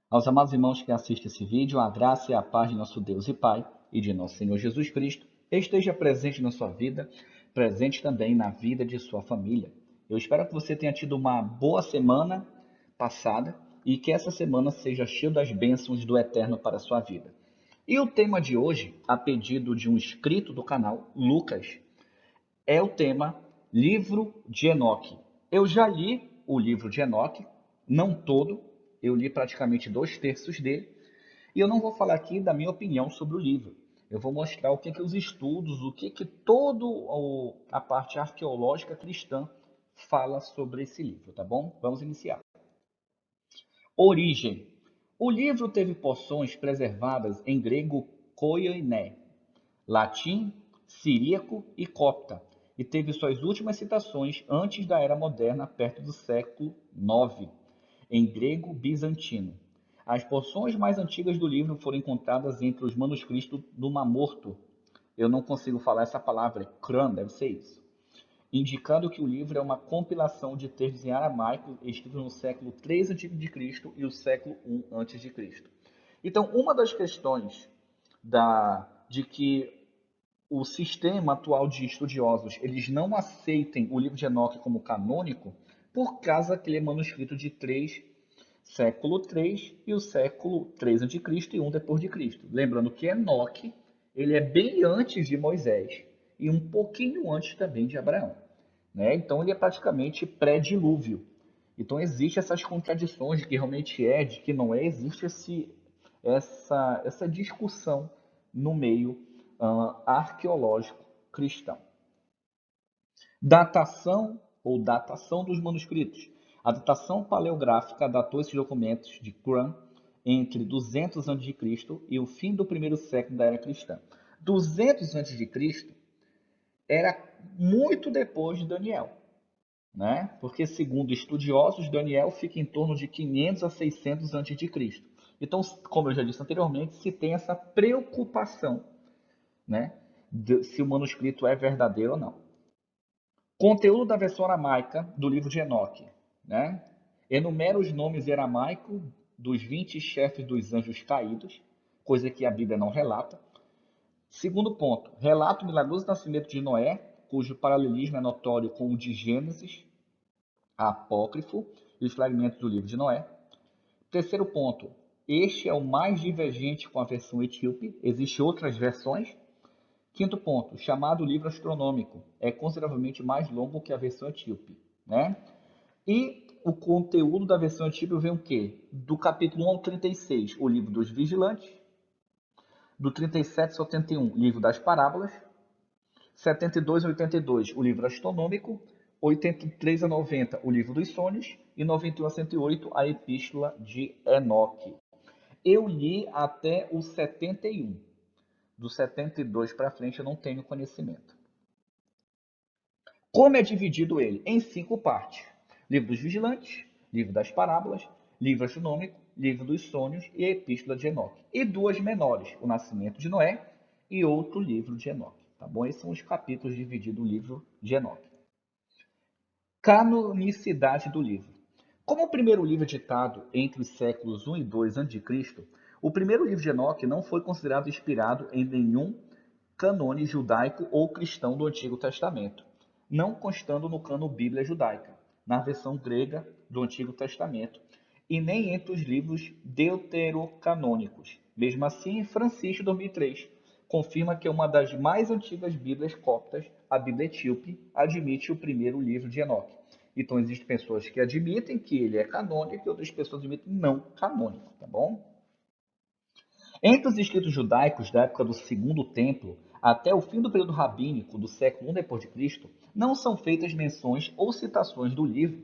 Aos amados irmãos que assistem esse vídeo, a graça e a paz de nosso Deus e Pai e de nosso Senhor Jesus Cristo esteja presente na sua vida, presente também na vida de sua família. Eu espero que você tenha tido uma boa semana passada e que essa semana seja cheia das bênçãos do Eterno para a sua vida. E o tema de hoje, a pedido de um inscrito do canal, Lucas, é o tema Livro de Enoque. Eu já li o livro de Enoque, não todo, eu li praticamente 2/3 dele, e eu não vou falar aqui da minha opinião sobre o livro. Eu vou mostrar o que os estudos, o que toda a parte arqueológica cristã fala sobre esse livro, tá bom? Vamos iniciar. Origem. O livro teve porções preservadas em grego koiné, latim, siríaco e copta, e teve suas últimas citações antes da Era Moderna, perto do século IX, em grego bizantino. As porções mais antigas do livro foram encontradas entre os manuscritos do Mar Morto. Eu não consigo falar essa palavra, Qumran, deve ser isso. Indicando que o livro é uma compilação de textos em aramaico escritos no século III a.C. e o século I a.C. Então, uma das questões de que o sistema atual de estudiosos eles não aceitem o livro de Enoque como canônico por causa que ele é manuscrito de século III e o século III a.C. e um depois de Cristo. Lembrando que Enoque ele é bem antes de Moisés e um pouquinho antes também de Abraão. Né? Então ele é praticamente pré-dilúvio. Então existe essas contradições de que realmente é, de que não é, existe essa discussão no meio arqueológico cristão. Datação ou datação dos manuscritos. A datação paleográfica datou esses documentos de Qumran entre 200 a.C. e o fim do primeiro século da era cristã. 200 a.C. era muito depois de Daniel, né? Porque, segundo estudiosos, Daniel fica em torno de 500 a 600 a.C. Então, como eu já disse anteriormente, se tem essa preocupação, né, se o manuscrito é verdadeiro ou não. Conteúdo da versão aramaica do livro de Enoque, né? Enumera os nomes aramaicos dos 20 chefes dos anjos caídos, coisa que a Bíblia não relata. Segundo ponto, relata o milagroso nascimento de Noé, cujo paralelismo é notório com o de Gênesis, apócrifo e os fragmentos do livro de Noé. Terceiro ponto, este é o mais divergente com a versão etíope, existem outras versões. Quinto ponto, chamado livro astronômico, é consideravelmente mais longo que a versão etíope, né? E o conteúdo da versão etíope vem o quê? Do capítulo 1 ao 36, o livro dos vigilantes, do 37 ao 71, livro das parábolas, 72 a 82, o livro astronômico, 83 a 90, o livro dos sonhos, e 91 a 108, a epístola de Enoque. Eu li até o 71. Do 72 para frente eu não tenho conhecimento. Como é dividido ele? Em 5 partes. Livro dos vigilantes, livro das parábolas, livro astronômico, livro dos sonhos e a epístola de Enoque. E 2 menores, o nascimento de Noé e outro livro de Enoque. Tá bom? Esses são os capítulos divididos do livro de Enoque. Canonicidade do livro. Como o primeiro livro editado entre os séculos 1 e 2 a.C., o primeiro livro de Enoque não foi considerado inspirado em nenhum cânone judaico ou cristão do Antigo Testamento, não constando no cânon Bíblia judaica, na versão grega do Antigo Testamento, e nem entre os livros deuterocanônicos. Mesmo assim, Francisco, 2003, confirma que é uma das mais antigas Bíblias coptas, a Bíblia etíope, admite o primeiro livro de Enoque. Então, existem pessoas que admitem que ele é canônico e outras pessoas admitem não canônico, tá bom? Entre os escritos judaicos da época do Segundo Templo até o fim do período rabínico do século I d.C., não são feitas menções ou citações do livro,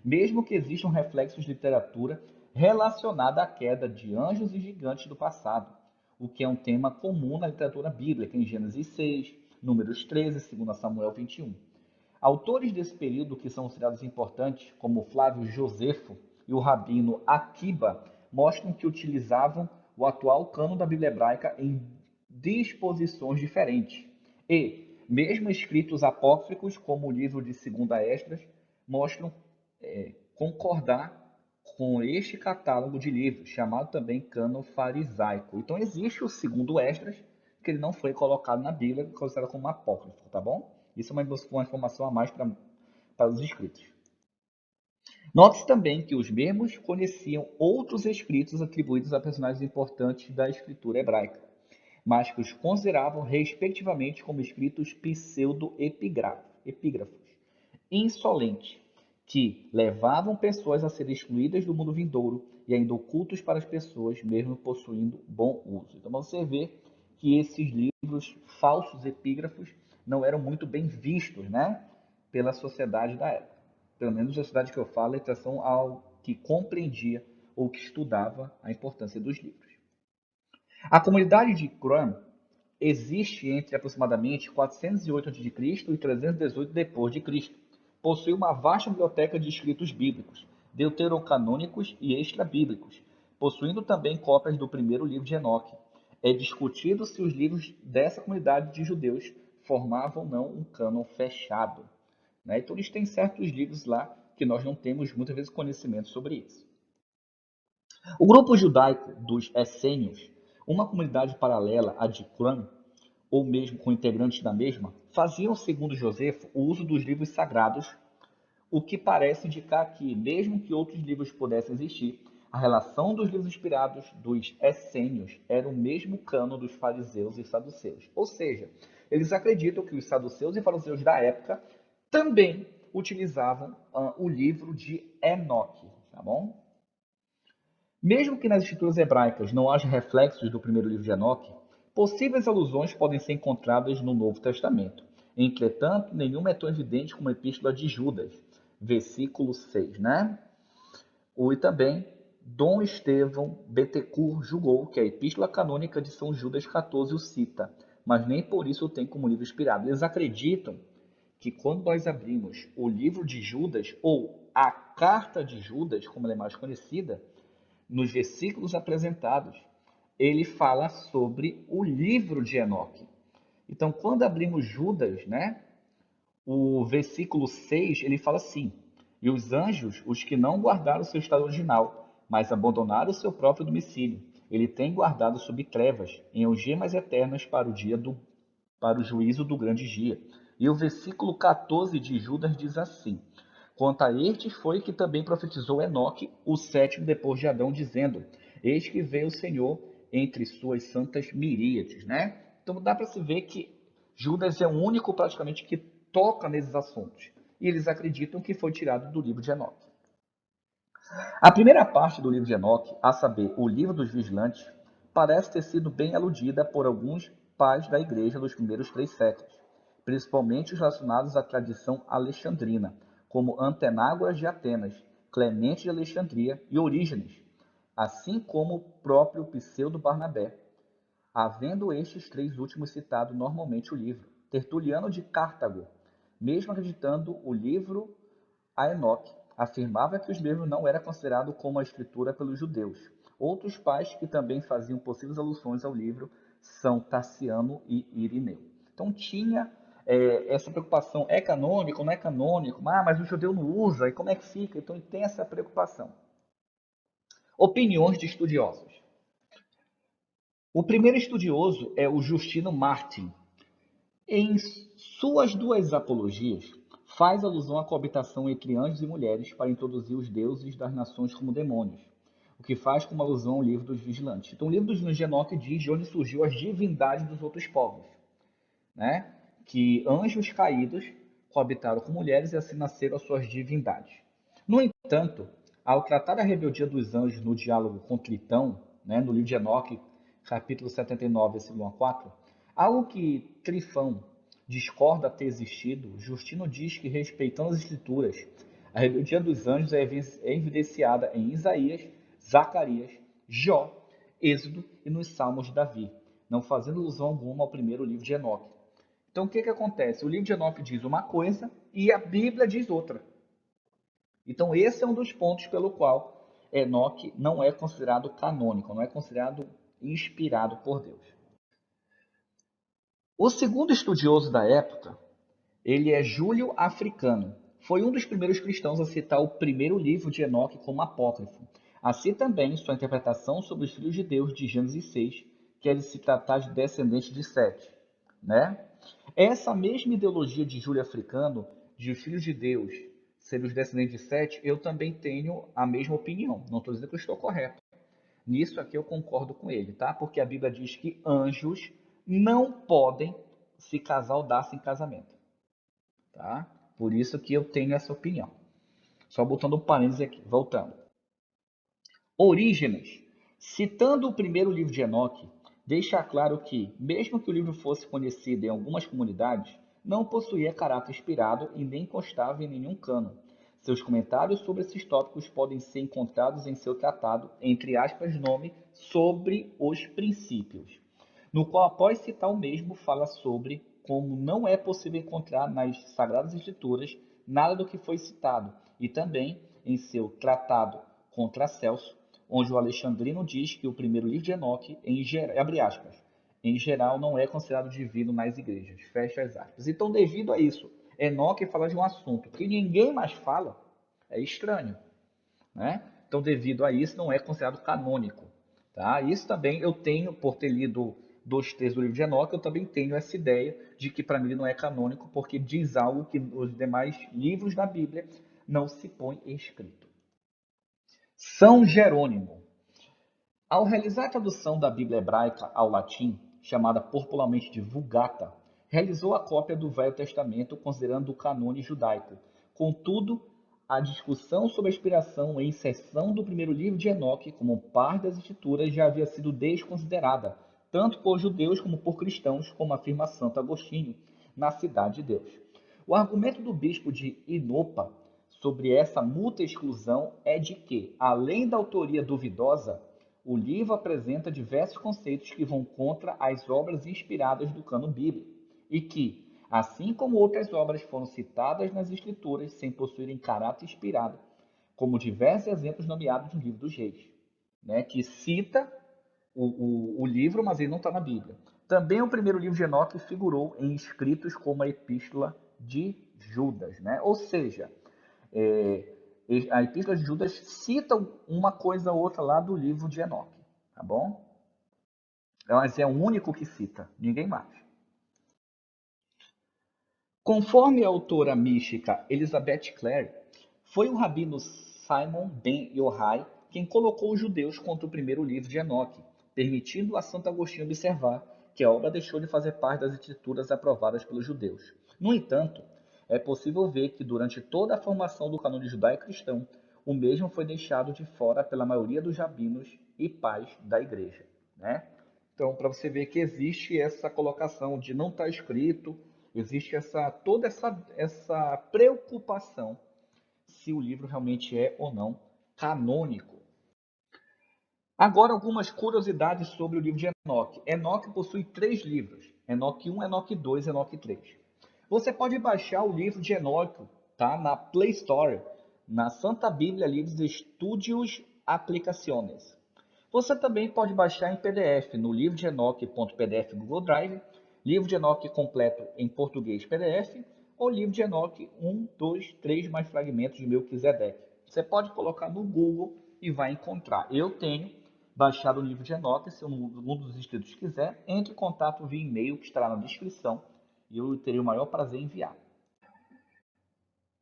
mesmo que existam reflexos de literatura relacionada à queda de anjos e gigantes do passado, o que é um tema comum na literatura bíblica, em Gênesis 6, Números 13, 2 Samuel 21. Autores desse período que são considerados importantes, como Flávio Josefo e o rabino Akiba, mostram que utilizavam o atual cânon da Bíblia hebraica em disposições diferentes. E, mesmo escritos apócrifos, como o livro de 2 Esdras, mostram concordar com este catálogo de livros, chamado também cânon farisaico. Então existe o segundo Esdras, que ele não foi colocado na Bíblia, considerado como apócrifo, tá bom? Isso é uma informação a mais para os escritos. Note-se também que os mesmos conheciam outros escritos atribuídos a personagens importantes da escritura hebraica, mas que os consideravam respectivamente como escritos pseudo-epígrafos, insolentes, que levavam pessoas a serem excluídas do mundo vindouro e ainda ocultos para as pessoas, mesmo possuindo bom uso. Então você vê que esses livros falsos epígrafos não eram muito bem vistos, né, pela sociedade da época. Pelo menos a sociedade que eu falo em relação ao que compreendia ou que estudava a importância dos livros. A comunidade de Qumran existe entre aproximadamente 408 a.C. e 318 d.C. Possui uma vasta biblioteca de escritos bíblicos, deuterocanônicos e extrabíblicos, possuindo também cópias do primeiro livro de Enoque. É discutido se os livros dessa comunidade de judeus formavam ou não um cânon fechado. Né? Então eles têm certos livros lá que nós não temos muitas vezes conhecimento sobre isso. O grupo judaico dos essênios, uma comunidade paralela à de Qumran, ou mesmo com integrantes da mesma, faziam, segundo Josefo, o uso dos livros sagrados, o que parece indicar que, mesmo que outros livros pudessem existir, a relação dos livros inspirados dos essênios era o mesmo cano dos fariseus e saduceus. Ou seja, eles acreditam que os saduceus e fariseus da época também utilizavam o livro de Enoque, tá bom? Mesmo que nas escrituras hebraicas não haja reflexos do primeiro livro de Enoque, possíveis alusões podem ser encontradas no Novo Testamento. Entretanto, nenhuma é tão evidente como a Epístola de Judas, versículo 6, né? E também, Dom Estevão Bettencourt julgou que a Epístola Canônica de São Judas 14 o cita, mas nem por isso o tem como livro inspirado. Eles acreditam que quando nós abrimos o livro de Judas, ou a Carta de Judas, como ela é mais conhecida, nos versículos apresentados, ele fala sobre o livro de Enoque. Então, quando abrimos Judas, né, o versículo 6, ele fala assim: e os anjos, os que não guardaram o seu estado original, mas abandonaram o seu próprio domicílio, ele tem guardado sob trevas, em algemas eternas para o juízo do grande dia. E o versículo 14 de Judas diz assim: quanto a estes foi que também profetizou Enoque, o sétimo depois de Adão, dizendo: eis que veio o Senhor entre suas santas miríades, né? Então dá para se ver que Judas é o único praticamente que toca nesses assuntos. E eles acreditam que foi tirado do livro de Enoque. A primeira parte do livro de Enoque, a saber, o livro dos vigilantes, parece ter sido bem aludida por alguns pais da igreja dos primeiros 3 séculos, principalmente os relacionados à tradição alexandrina, como Antenágoras de Atenas, Clemente de Alexandria e Orígenes, assim como o próprio Pseudo Barnabé, havendo estes 3 últimos citado normalmente o livro. Tertuliano de Cartago, mesmo acreditando o livro a Enoque, afirmava que os mesmos não era considerado como a escritura pelos judeus. Outros pais que também faziam possíveis alusões ao livro são Tassiano e Irineu. Então tinha essa preocupação, é canônico, não é canônico? Mas o judeu não usa, e como é que fica? Então tem essa preocupação. Opiniões de estudiosos. O primeiro estudioso é o Justino Martin. Em suas 2 apologias, faz alusão à coabitação entre anjos e mulheres para introduzir os deuses das nações como demônios, o que faz como alusão ao livro dos vigilantes. Então, o livro dos vigilantes de Enoque diz de onde surgiu as divindades dos outros povos, né? Que anjos caídos coabitaram com mulheres e assim nasceram as suas divindades. No entanto, ao tratar a rebeldia dos anjos no diálogo com Tritão, né, no livro de Enoque, capítulo 79, versículo 1 a 4, algo que Trifão discorda ter existido, Justino diz que, respeitando as escrituras, a rebeldia dos anjos é evidenciada em Isaías, Zacarias, Jó, Êxodo e nos Salmos de Davi, não fazendo alusão alguma ao primeiro livro de Enoque. Então, o que acontece? O livro de Enoque diz uma coisa e a Bíblia diz outra. Então, esse é um dos pontos pelo qual Enoque não é considerado canônico, não é considerado inspirado por Deus. O segundo estudioso da época, ele é Júlio Africano. Foi um dos primeiros cristãos a citar o primeiro livro de Enoque como apócrifo, Assim também sua interpretação sobre os filhos de Deus de Gênesis 6, que é de se tratar de descendentes de Sete, né? Essa mesma ideologia de Júlio Africano, de os filhos de Deus serem os descendentes de Sete, eu também tenho a mesma opinião. Não estou dizendo que eu estou correto. Nisso aqui eu concordo com ele, tá? Porque a Bíblia diz que anjos não podem se casar ou dar-se em casamento, tá? Por isso que eu tenho essa opinião. Só botando um parênteses aqui, voltando. Orígenes, citando o primeiro livro de Enoque, deixa claro que, mesmo que o livro fosse conhecido em algumas comunidades, não possuía caráter inspirado e nem constava em nenhum cânon. Seus comentários sobre esses tópicos podem ser encontrados em seu tratado, entre aspas, nome Sobre os Princípios, no qual, após citar o mesmo, fala sobre como não é possível encontrar nas Sagradas Escrituras nada do que foi citado, e também em seu tratado contra Celso, onde o alexandrino diz que o primeiro livro de Enoque, abre aspas, em geral não é considerado divino nas igrejas, fecha as aspas. Então, devido a isso, Enoque fala de um assunto que ninguém mais fala, é estranho, né? Então, devido a isso, não é considerado canônico, tá? Isso também eu tenho, por ter lido dois textos do livro de Enoque, eu também tenho essa ideia de que para mim ele não é canônico, porque diz algo que os demais livros da Bíblia não se põe escrito. São Jerônimo. Ao realizar a tradução da Bíblia hebraica ao latim, chamada popularmente de Vulgata, realizou a cópia do Velho Testamento considerando o cânone judaico. Contudo, a discussão sobre a inspiração e inserção do primeiro livro de Enoque como parte das Escrituras já havia sido desconsiderada, tanto por judeus como por cristãos, como afirma Santo Agostinho, na Cidade de Deus. O argumento do bispo de Inopa sobre essa mútua exclusão é de que, além da autoria duvidosa, o livro apresenta diversos conceitos que vão contra as obras inspiradas do cânon bíblico e que, assim como outras obras foram citadas nas Escrituras sem possuírem caráter inspirado, como diversos exemplos nomeados no Livro dos Reis, né, que cita o livro, mas ele não está na Bíblia. Também o primeiro livro de Enoque figurou em escritos como a Epístola de Judas, né? Ou seja, é, a Epístola de Judas cita uma coisa ou outra lá do livro de Enoque, tá bom? Mas é o único que cita, ninguém mais. Conforme a autora mística Elizabeth Clare, foi o rabino Simon ben Yohai quem colocou os judeus contra o primeiro livro de Enoque, permitindo a Santo Agostinho observar que a obra deixou de fazer parte das escrituras aprovadas pelos judeus. No entanto, é possível ver que durante toda a formação do canônico judaico-cristão, o mesmo foi deixado de fora pela maioria dos rabinos e pais da igreja, né? Então, para você ver que existe essa colocação de não estar escrito, existe toda essa preocupação se o livro realmente é ou não canônico. Agora, algumas curiosidades sobre o livro de Enoque. Enoque possui 3 livros: Enoque 1, Enoque 2 e Enoque 3. Você pode baixar o livro de Enoque, tá? Na Play Store, na Santa Bíblia Livros Studios Aplicaciones. Você também pode baixar em PDF no livro de Enoque.pdf Google Drive, livro de Enoque completo em português PDF, ou livro de Enoque 1, 2, 3 mais fragmentos de Melquisedeque. Você pode colocar no Google e vai encontrar. Eu tenho baixado o livro de Enoque, se um dos inscritos quiser, entre em contato via e-mail que estará na descrição e eu terei o maior prazer em enviar.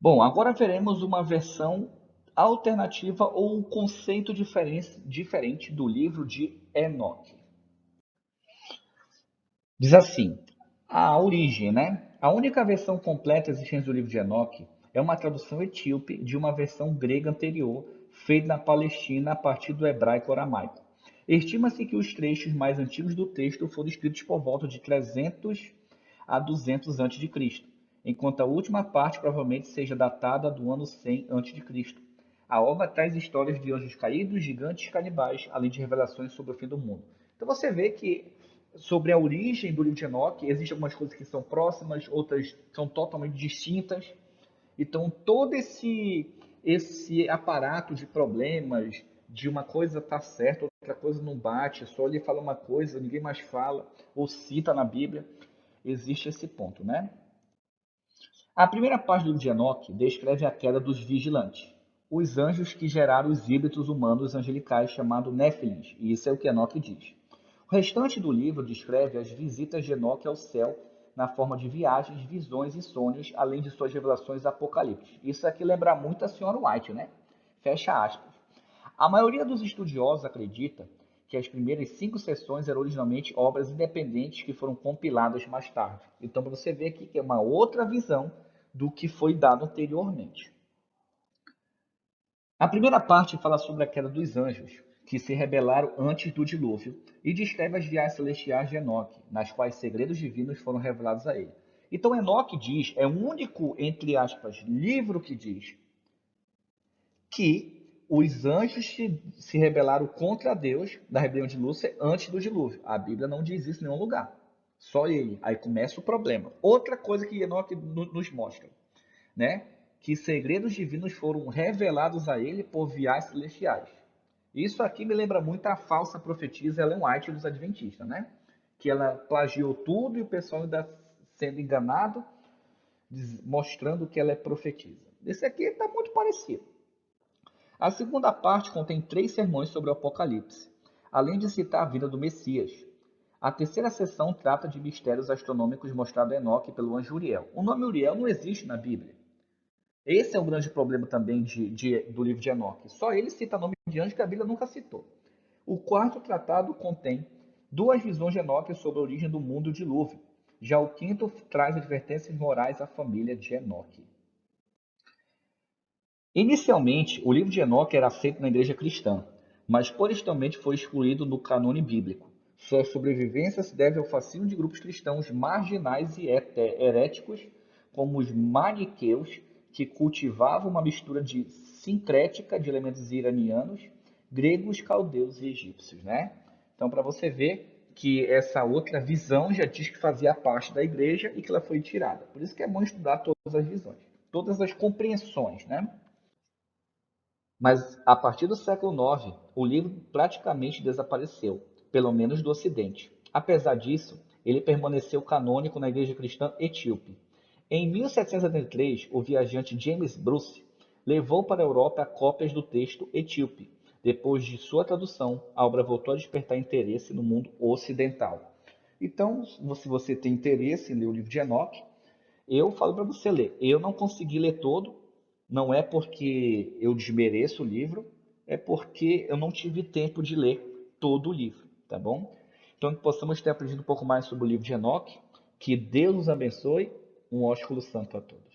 Bom, agora veremos uma versão alternativa ou um conceito diferente do livro de Enoque. Diz assim, a origem, né? A única versão completa existente do livro de Enoque é uma tradução etíope de uma versão grega anterior, feita na Palestina a partir do hebraico-aramaico. Estima-se que os trechos mais antigos do texto foram escritos por volta de 300 a 200 a.C., enquanto a última parte provavelmente seja datada do ano 100 a.C. A obra traz histórias de anjos caídos, gigantes e canibais, além de revelações sobre o fim do mundo. Então você vê que sobre a origem do livro de Enoque, existem algumas coisas que são próximas, outras são totalmente distintas. Então todo esse aparato de problemas, de uma coisa tá certa, outra coisa não bate, só ele fala uma coisa, ninguém mais fala, ou cita na Bíblia, existe esse ponto, né? A primeira parte do livro de Enoque descreve a queda dos vigilantes, os anjos que geraram os híbridos humanos angelicais chamados Néfilins, e isso é o que Enoque diz. O restante do livro descreve as visitas de Enoque ao céu na forma de viagens, visões e sonhos, além de suas revelações apocalípticas. Isso aqui lembra muito a Sra. White, né? Fecha aspas. A maioria dos estudiosos acredita que as primeiras 5 sessões eram originalmente obras independentes que foram compiladas mais tarde. Então, para você ver aqui que é uma outra visão do que foi dado anteriormente. A primeira parte fala sobre a queda dos anjos, que se rebelaram antes do dilúvio, e descreve as viagens celestiais de Enoque, nas quais segredos divinos foram revelados a ele. Então, Enoque diz, é o único, entre aspas, livro que diz que os anjos se rebelaram contra Deus da rebelião de Lúcifer antes do dilúvio. A Bíblia não diz isso em nenhum lugar. Só ele. Aí começa o problema. Outra coisa que Enoque nos mostra, né? Que segredos divinos foram revelados a ele por viagens celestiais. Isso aqui me lembra muito a falsa profetisa Ellen White dos Adventistas, né? Que ela plagiou tudo e o pessoal ainda sendo enganado, mostrando que ela é profetisa. Esse aqui está muito parecido. A segunda parte contém 3 sermões sobre o Apocalipse, além de citar a vida do Messias. A terceira sessão trata de mistérios astronômicos mostrados a Enoque pelo anjo Uriel. O nome Uriel não existe na Bíblia. Esse é o grande problema também do livro de Enoque. Só ele cita nome de anjo que a Bíblia nunca citou. O quarto tratado contém 2 visões de Enoque sobre a origem do mundo e o dilúvio. Já o quinto traz advertências morais à família de Enoque. Inicialmente, o livro de Enoque era aceito na igreja cristã, mas posteriormente foi excluído do cânone bíblico. Sua sobrevivência se deve ao fascínio de grupos cristãos marginais e heréticos, como os maniqueus, que cultivavam uma mistura sincrética de elementos iranianos, gregos, caldeus e egípcios, né? Então, para você ver que essa outra visão já diz que fazia parte da igreja e que ela foi tirada. Por isso que é bom estudar todas as visões, todas as compreensões, né? Mas, a partir do século IX, o livro praticamente desapareceu, pelo menos do Ocidente. Apesar disso, ele permaneceu canônico na Igreja Cristã Etíope. Em 1773, o viajante James Bruce levou para a Europa cópias do texto etíope. Depois de sua tradução, a obra voltou a despertar interesse no mundo ocidental. Então, se você tem interesse em ler o livro de Enoque, eu falo para você ler. Eu não consegui ler todo, não é porque eu desmereço o livro, é porque eu não tive tempo de ler todo o livro, tá bom? Então, que possamos ter aprendido um pouco mais sobre o livro de Enoque. Que Deus os abençoe. Um ósculo santo a todos.